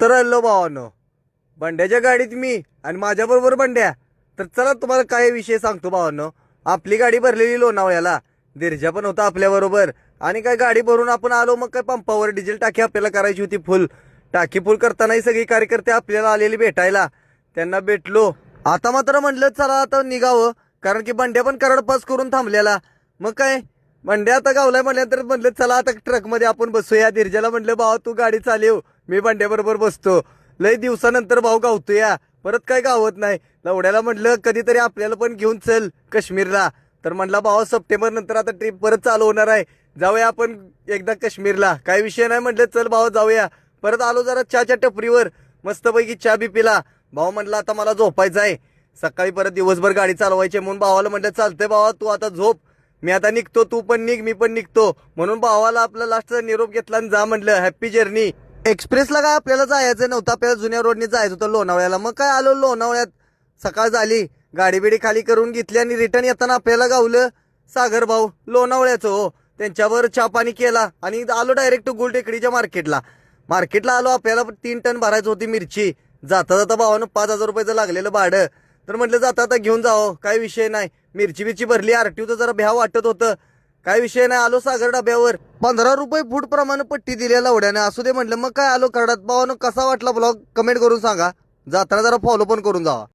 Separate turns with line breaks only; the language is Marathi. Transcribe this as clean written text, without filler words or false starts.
उतरलो भावानो बंड्याच्या गाडीत मी आणि माझ्याबरोबर बंड्या. तर चला तुम्हाला काय विषय सांगतो भावानो. आपली गाडी भरलेली लोणावळ्याला, दिरजा पण होता आपल्याबरोबर. आणि काय गाडी भरून आपण आलो. मग काय पंपावर डिझेल टाकी आपल्याला करायची होती फुल. टाकी फुल करतानाही सगळी कार्यकर्ते आपल्याला आलेली भेटायला, त्यांना भेटलो. आता मात्र म्हटलं चला आता निघावं, कारण की बंड्या पण कराड पास करून थांबलेला. मग काय बंड्या आता गावलाय म्हणल्यानंतर म्हटलं चला आता ट्रक मध्ये आपण बसूया. दिरजाला म्हटलं भावा तू गाडी चालव, मी बंड्या बरोबर बसतो. लय दिवसानंतर भाऊ गावतोया, परत काय गावत नाही. लवड्याला म्हटलं कधीतरी आपल्याला पण घेऊन चल काश्मीरला. तर म्हटला भावा सप्टेंबर नंतर आता ट्रिप परत चालू होणार आहे, जाऊया आपण एकदा काश्मीरला. काय विषय नाही म्हटलं चल भाऊ जाऊया. परत आलो जरा चहाच्या टपरीवर, मस्तपैकी चहा बी पिला. भाऊ म्हटलं आता मला झोपायचं आहे, सकाळी परत दिवसभर गाडी चालवायची. म्हणून भावाला म्हटलं चालतंय भावा तू आता झोप, मी आता निघतो, तू पण निघ मी पण निघतो. म्हणून भावाला आपला लास्टचा निरोप घेतला आणि जा म्हटलं हॅप्पी जर्नी. एक्सप्रेसला काय आपल्याला जायचं नव्हतं, आपल्याला जुन्या रोडने जायचं होतं लोणावळ्याला. मग काय आलो लोणावळ्यात, सकाळ झाली, गाडी बिडी खाली करून घेतली आणि रिटर्न येताना आपल्याला गावलं सागर भाऊ लोणावळ्याचं. हो, त्यांच्यावर चहा पाणी केला आणि आलो डायरेक्ट गुलटेकडीच्या मार्केटला. आलो, आपल्याला 3 टन भरायची होती मिरची. जाता जाता भावानं 5,000 रुपयाचं लागलेलं भाडं. तर म्हटलं जाता आता घेऊन जावं, काय विषय नाही. मिरची बिरची भरली, आरटीओचं जरा भ्या वाटत होतं, काय विषय नाही. आलो सागर डब्यावर 15 रुपये फूट प्रमाणे पट्टी दिली लावड्याने. असू दे म्हटलं. मग काय आलो कराडात. भावानं कसा वाटला ब्लॉग कमेंट करून सांगा, जाताना जरा फॉलो पण करून जावा.